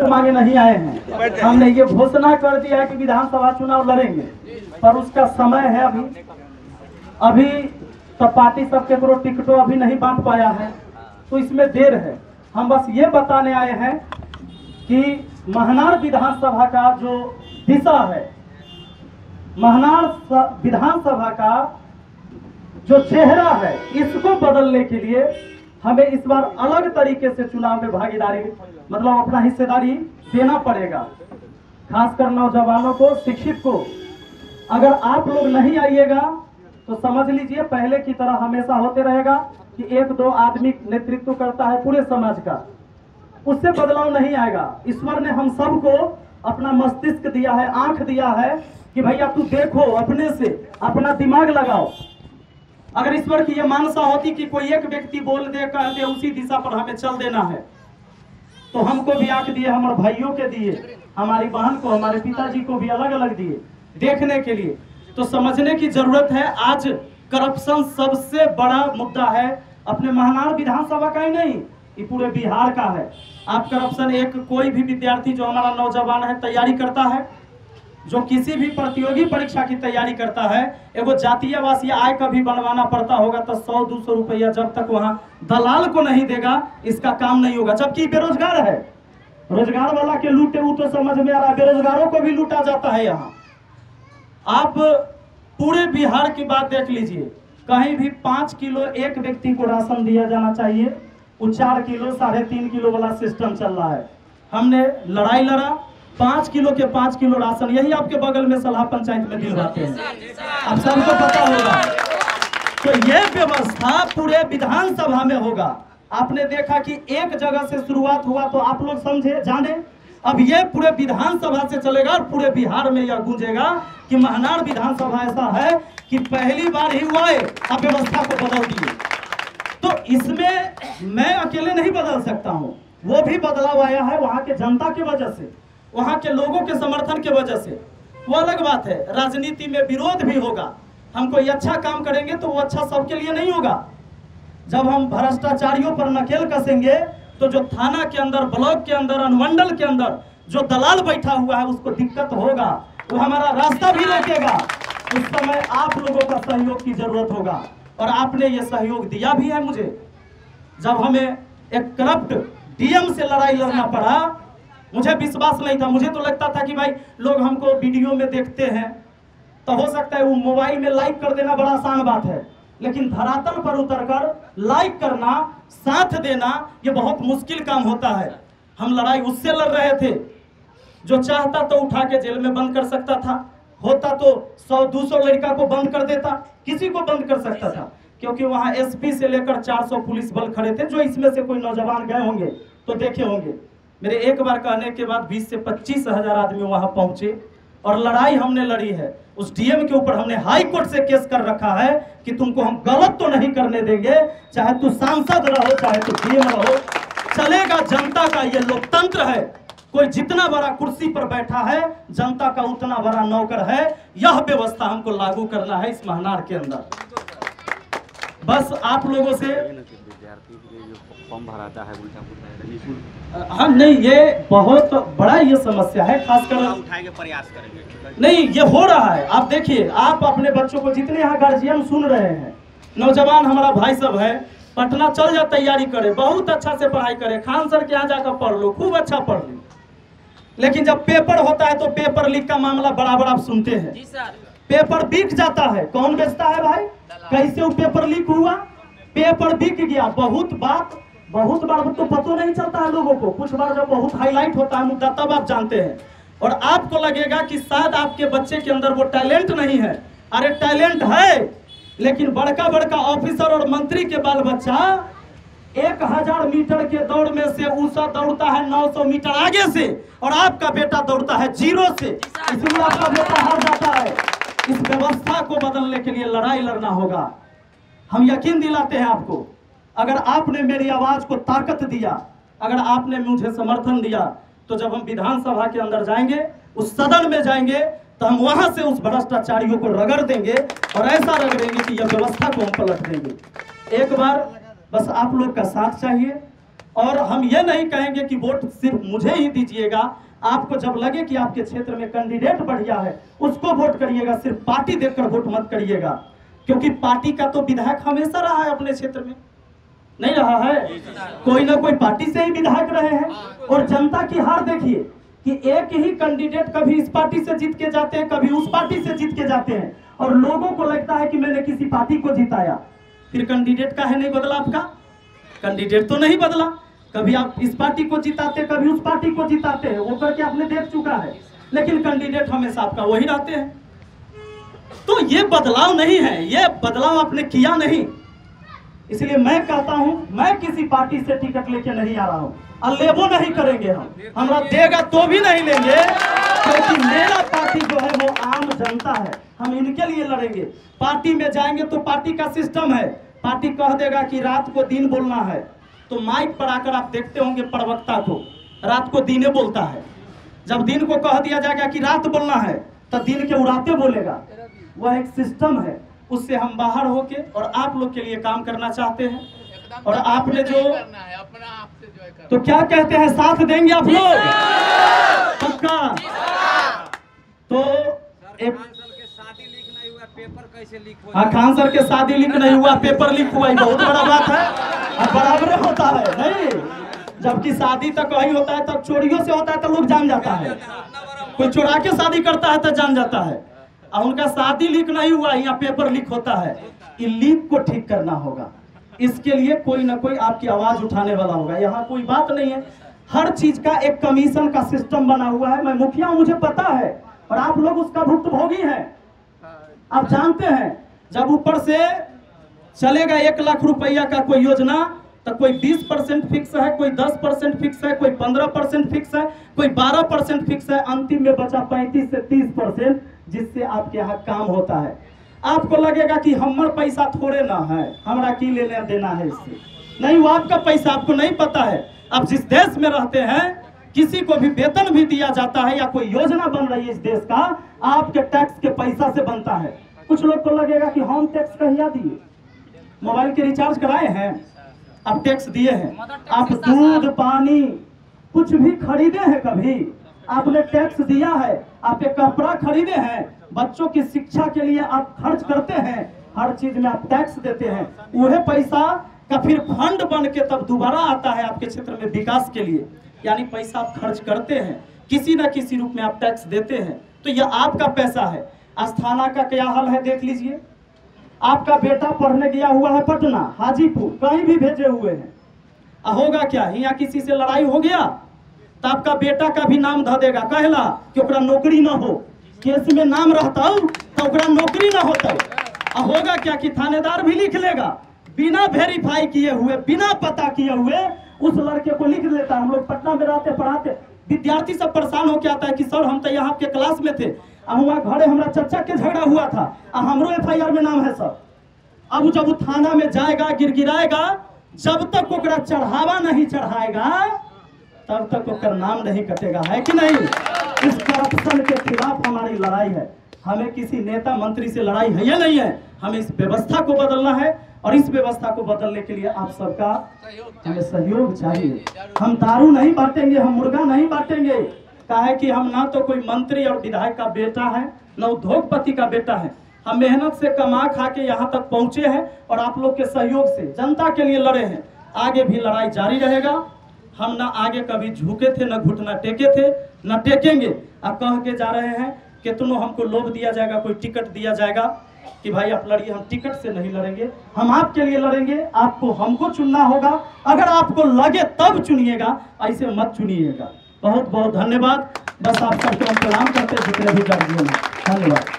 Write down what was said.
मांगे नहीं आए हैं। हमने ये घोषणा कर दिया है कि विधानसभा चुनाव लड़ेंगे, पर उसका समय है अभी तो पार्टी सब के टिकटों अभी नहीं बांट पाया है, तो इसमें देर है। हम बस ये बताने आए हैं कि महनार विधानसभा का जो दिशा है, महनार विधानसभा का जो चेहरा है, इसको बदलने के लिए हमें इस बार अलग तरीके से चुनाव में भागीदारी मतलब अपना हिस्सेदारी देना पड़ेगा, खासकर नौजवानों को, शिक्षित को। अगर आप लोग नहीं आइएगा तो समझ लीजिए पहले की तरह हमेशा होते रहेगा कि एक दो आदमी नेतृत्व करता है पूरे समाज का, उससे बदलाव नहीं आएगा। ईश्वर ने हम सबको अपना मस्तिष्क दिया है, आंख दिया है कि भैया तू देखो, अपने से अपना दिमाग लगाओ। अगर ईश्वर की यह मानसा होती कि कोई एक व्यक्ति बोल दे, कह दे, उसी दिशा पर हमें चल देना है, तो हमको भी आंख दिए, हमारे भाइयों के दिए, हमारी बहन को, हमारे पिताजी को भी अलग अलग दिए देखने के लिए। तो समझने की जरूरत है, आज करप्शन सबसे बड़ा मुद्दा है, अपने महनार विधानसभा का ही नहीं, ये पूरे बिहार का है। आप करप्शन, एक कोई भी विद्यार्थी जो हमारा नौजवान है तैयारी करता है, जो किसी भी प्रतियोगी परीक्षा की तैयारी करता है, एगो जातीय वासी आय का भी बनवाना पड़ता होगा तो 100-200 रुपया जब तक वहां दलाल को नहीं देगा इसका काम नहीं होगा। जबकि बेरोजगार है, रोजगार वाला के लूटे वो तो समझ में आ रहा है, बेरोजगारों को भी लूटा जाता है। यहाँ आप पूरे बिहार की बात देख लीजिए, कहीं भी 5 किलो एक व्यक्ति को राशन दिया जाना चाहिए, वो 4 किलो 3.5 किलो वाला सिस्टम चल रहा है। हमने लड़ाई लड़ा, 5 किलो के 5 किलो राशन, यही आपके बगल में सलाह पंचायत में दिलवाते हैं, आप सबको पता होगा। तो ये व्यवस्था पूरे विधानसभा में होगा। आपने देखा कि एक जगह से शुरुआत हुआ तो आप लोग समझे, जाने, अब ये पूरे विधानसभा से चलेगा और पूरे बिहार में यह गूंजेगा कि महनार विधानसभा ऐसा है कि पहली बार ही हुआ है आप व्यवस्था को बदल दिए। तो इसमें मैं अकेले नहीं बदल सकता हूँ, वो भी बदलाव आया है वहां के जनता की वजह से, वहां के लोगों के समर्थन की वजह से। वो अलग बात है, राजनीति में विरोध भी होगा, हम कोई अच्छा काम करेंगे तो वो अच्छा सबके लिए नहीं होगा। जब हम भ्रष्टाचारियों पर नकेल कसेंगे तो जो थाना के अंदर, ब्लॉक के अंदर, अनुमंडल के अंदर जो दलाल बैठा हुआ है उसको दिक्कत होगा, वो हमारा रास्ता भी रोकेगा। उस समय आप लोगों का सहयोग की जरूरत होगा और आपने ये सहयोग दिया भी है मुझे। जब हमें एक करप्ट डीएम से लड़ाई लड़ना पड़ा, मुझे विश्वास नहीं था, मुझे तो लगता था कि भाई लोग हमको वीडियो में देखते हैं तो हो सकता है वो मोबाइल में लाइक कर देना बड़ा आसान बात है, लेकिन धरातल पर उतरकर लाइक करना, साथ देना, ये बहुत मुश्किल काम होता है। हम लड़ाई उससे लड़ रहे थे जो चाहता तो उठा के जेल में बंद कर सकता था, होता तो 100-200 लड़का को बंद कर देता, किसी को बंद कर सकता था, क्योंकि वहां एसपी से लेकर 400 पुलिस बल खड़े थे। जो इसमें से कोई नौजवान गए होंगे तो देखे होंगे, मेरे एक बार कहने के बाद 20 से 25 हजार आदमी वहां पहुंचे और लड़ाई हमने लड़ी है। उस डीएम के ऊपर हमने हाई कोर्ट से केस कर रखा है कि तुमको हम गलत तो नहीं करने देंगे, चाहे तू सांसद रहो चाहे तू डीएम रहो, चलेगा। जनता का ये लोकतंत्र है, कोई जितना बड़ा कुर्सी पर बैठा है जनता का उतना बड़ा नौकर है। यह व्यवस्था हमको लागू करना है इस महनार के अंदर। बस आप लोगों से हाँ नहीं, ये बहुत बड़ा ये समस्या है, खासकर उठाएंगे, प्रयास करेंगे। नहीं, ये हो रहा है। आप देखिए, आप अपने बच्चों को, जितने यहाँ गार्जियन सुन रहे हैं, नौजवान हमारा भाई सब है, पटना चल जा, तैयारी करे, बहुत अच्छा से पढ़ाई करे, खान सर के यहाँ जाकर पढ़ लो, खूब अच्छा पढ़ लो। लेकिन जब पेपर होता है तो पेपर लीक का मामला बराबर आप सुनते हैं, पेपर बिक जाता है। कौन बेचता है भाई? कैसे वो पेपर लीक हुआ? पेपर बिक गया। बहुत बार तो पता नहीं चलता है लोगों को, कुछ बार जब बहुत हाईलाइट होता है मुद्दा तब आप जानते हैं, और आपको लगेगा कि शायद आपके बच्चे के अंदर वो टैलेंट नहीं है। अरे टैलेंट है, लेकिन बड़का बड़का ऑफिसर और मंत्री के बाल बच्चा 1000 मीटर के दौड़ में से ऊषा दौड़ता है 900 मीटर आगे से, और आपका बेटा दौड़ता है 0 से, इसलिए आपका बेटा हार जाता है। इस व्यवस्था को बदलने के लिए लड़ाई लड़ना होगा। हम यकीन दिलाते हैं आपको, अगर आपने मेरी आवाज को ताकत दिया, अगर आपने मुझे समर्थन दिया, तो जब हम विधानसभा के अंदर जाएंगे, उस सदन में जाएंगे, तो हम वहां से उस भ्रष्टाचारियों को रगड़ देंगे और ऐसा रगड़ेंगे कि यह व्यवस्था को हम पलट देंगे। एक बार बस आप लोग का साथ चाहिए और हम ये नहीं कहेंगे कि वोट सिर्फ मुझे ही दीजिएगा। आपको जब लगे कि आपके क्षेत्र में कैंडिडेट बढ़िया है उसको वोट करिएगा, सिर्फ पार्टी देखकर वोट मत करिएगा, क्योंकि पार्टी का तो विधायक हमेशा रहा है अपने क्षेत्र में, नहीं रहा है? कोई ना कोई पार्टी से ही विधायक रहे हैं। और जनता की हार देखिए कि एक ही कैंडिडेट कभी इस पार्टी से जीत के जाते हैं, कभी उस पार्टी से जीत के जाते हैं, और लोगों को लगता है कि मैंने किसी पार्टी को जिताया। फिर कैंडिडेट का है नहीं बदला, आपका कैंडिडेट तो नहीं बदला। कभी आप इस पार्टी को जिताते, कभी उस पार्टी को जिताते हैं, वो करके आपने देख चुका है, लेकिन कैंडिडेट हमेशा आपका वही रहते हैं। तो ये बदलाव नहीं है, ये बदलाव आपने किया नहीं। इसलिए मैं कहता हूं, मैं किसी पार्टी से टिकट लेके नहीं आ रहा हूं, अलेबो नहीं करेंगे हम, हमरा देगा तो भी नहीं लेंगे, क्योंकि मेरा पार्टी जो है वो आम जनता है, हम इनके लिए लड़ेंगे। पार्टी में जाएंगे तो पार्टी का सिस्टम है, पार्टी कह देगा कि रात को दिन बोलना है, तो माइक पर आकर आप देखते होंगे प्रवक्ता को रात को दिने बोलता है। जब दिन को कह दिया जाएगा कि रात बोलना है तो दिन के उड़ाते बोलेगा। वह एक सिस्टम है, उससे हम बाहर होके और आप लोग के लिए काम करना चाहते हैं। और आपने जो तो क्या कहते हैं, साथ देंगे आप लोग पक्का? तो एक हाँ, खान सर के शादी लीक नहीं हुआ, पेपर लीक हुआ, बहुत बड़ा बात है। अब बराबर होता है नहीं, जबकि शादी तक वही होता है, तब चोरियों से होता है तो लोग जान जाता है, कोई चुरा के शादी करता है तो जान जाता है। और उनका शादी लीक नहीं हुआ, यहाँ पेपर लीक होता है। इन लीक को ठीक करना होगा, इसके लिए कोई ना कोई आपकी आवाज उठाने वाला होगा। यहाँ कोई बात नहीं है, हर चीज का एक कमीशन का सिस्टम बना हुआ है। मैं मुखिया हूं, मुझे पता है, और आप लोग उसका भुक्तभोगी हैं। आप जानते हैं जब ऊपर से चलेगा 1 लाख रुपया का कोई योजना, तो कोई 20% फिक्स है, कोई 10% फिक्स है, कोई 15% फिक्स है, कोई 12% फिक्स है, अंतिम में बचा 35 से 30%, जिससे आपके यहाँ काम होता है। आपको लगेगा कि हमारा पैसा थोड़े ना है, हमारा की लेना देना है इससे, नहीं, वो आपका पैसा, आपको नहीं पता है। अब जिस देश में रहते हैं, किसी को भी वेतन भी दिया जाता है या कोई योजना बन रही है इस देश का, आपके टैक्स के पैसा से बनता है। कुछ लोग को लगेगा कि हम टैक्स कहिया दिए, मोबाइल के रिचार्ज कराए हैं, आप टैक्स दिए हैं, आप दूध पानी कुछ भी खरीदे हैं कभी, आपने टैक्स दिया है, आप एक कपड़ा खरीदे हैं, बच्चों की शिक्षा के लिए आप खर्च करते हैं, हर चीज में आप टैक्स देते हैं। वह पैसा का फिर फंड बन के तब दोबारा आता है आपके क्षेत्र में विकास के लिए, यानी पैसा आप खर्च करते हैं, किसी न किसी रूप में आप टैक्स देते हैं, तो यह आपका पैसा है। अस्थाना का क्या हाल है देख लीजिए, आपका बेटा पढ़ने गया हुआ है पटना, हाजीपुर, कहीं भी भेजे हुए हैं, होगा क्या, यहाँ किसी से लड़ाई हो गया तो आपका बेटा का भी नाम ध देगा, कहला कि ओकरा नौकरी न हो, केस में नाम रहता तो ओकरा नौकरी न होता। होगा क्या कि थानेदार भी लिख लेगा, बिना वेरीफाई किए हुए, बिना पता किए हुए उस लड़के को लिख लेता। हम लोग पटना में रहते पढ़ाते, विद्यार्थी सब परेशान होके आता है कि सर हम तो यहाँ आपके क्लास में थे, वहाँ घरे हमारा चचा के झगड़ा हुआ था, हमरो FIR में नाम है सर। अब जब वो थाना में जाएगा, गिड़गिड़ाएगा, जब तक ओकरा चढ़ावा नहीं चढ़ाएगा तब तक ओकर नाम नहीं कटेगा, है कि नहीं? इस करप्शन के खिलाफ हमारी लड़ाई है। हमें किसी नेता मंत्री से लड़ाई है या नहीं है, हमें इस व्यवस्था को बदलना है, और इस व्यवस्था को बदलने के लिए आप सबका हमें सहयोग चाहिए। हम दारू नहीं बांटेंगे, हम मुर्गा नहीं बांटेंगे, काहे कि हम ना तो कोई मंत्री और विधायक का बेटा है, ना उद्योगपति का बेटा है। हम मेहनत से कमा खा के यहाँ तक पहुँचे हैं, और आप लोग के सहयोग से जनता के लिए लड़े हैं। आगे भी लड़ाई जारी रहेगा। हम ना आगे कभी झुके थे, न घुटना टेके थे, न टेकेंगे। अब कह के जा रहे हैं कितनों हमको लोभ दिया जाएगा, कोई टिकट दिया जाएगा कि भाई आप लड़िए, हम टिकट से नहीं लड़ेंगे, हम आपके लिए लड़ेंगे। आपको हमको चुनना होगा, अगर आपको लगे तब चुनिएगा, ऐसे मत चुनिएगा। बहुत बहुत धन्यवाद। बस आप सबको हम प्रणाम करते हैं जितने भी दर्जियों में, धन्यवाद।